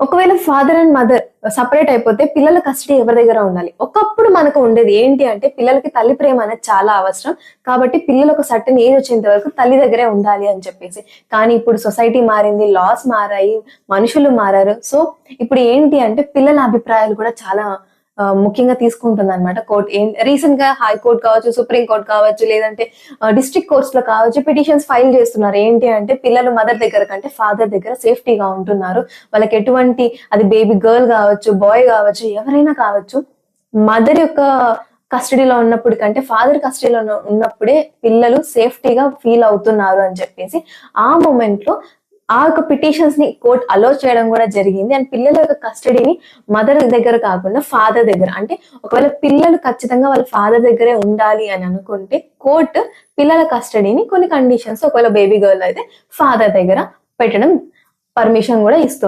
ఒకవేళ father and mother separate అయిపోతే పిల్లల కస్టడీ ఎవరి దగ్గర ఉండాలి? ఒకప్పుడు మనకు ఉండేది ఏంటి అంటే పిల్లలకి తల్లి ప్రేమ అనేది చాలా అవసరం. కాబట్టి పిల్లలు ఒక సర్టెన్ ఏజ్ వచ్చేంత వరకు తల్లి దగ్గరే ఉండాలి అని చెప్పేసి. కానీ ఇప్పుడు సొసైటీ మారింది, లాస్ మారాయి, మనుషులు మారారు. సో ఇప్పుడు ఏంటి అంటే పిల్లల అభిప్రాయాలు కూడా చాలా ముఖ్యంగా తీసుకుంటుందన్నమాట కోర్ట్. రీసెంట్ గా హైకోర్ట్ కావచ్చు, సుప్రీం కోర్ట్ కావచ్చు, లేదంటే డిస్ట్రిక్ట్ కోర్ట్స్ లో కావచ్చు పిటిషన్స్ ఫైల్ చేస్తున్నారు. ఏంటి అంటే పిల్లలు మదర్ దగ్గర కంటే ఫాదర్ దగ్గర సేఫ్టీగా ఉంటున్నారు. వాళ్ళకి ఎటువంటి అది బేబీ గర్ల్ కావచ్చు, బాయ్ కావచ్చు, ఎవరైనా కావచ్చు. మదర్ యొక్క కస్టడీలో ఉన్నప్పుడు కంటే ఫాదర్ కస్టడీలో ఉన్నప్పుడే పిల్లలు సేఫ్టీగా ఫీల్ అవుతున్నారు అని చెప్పేసి ఆ మూమెంట్ లో ఆ యొక్క పిటిషన్స్ ని కోర్ట్ అలో చేయడం కూడా జరిగింది. అండ్ పిల్లల యొక్క కస్టడీని మదర్ దగ్గర కాకుండా ఫాదర్ దగ్గర, అంటే ఒకవేళ పిల్లలు ఖచ్చితంగా వాళ్ళ ఫాదర్ దగ్గరే ఉండాలి అని అనుకుంటే కోర్ట్ పిల్లల కస్టడీని కొన్ని కండిషన్స్, ఒకవేళ బేబీ గర్ల్ అయితే ఫాదర్ దగ్గర పెట్టడం పర్మిషన్ కూడా ఇస్తుంది.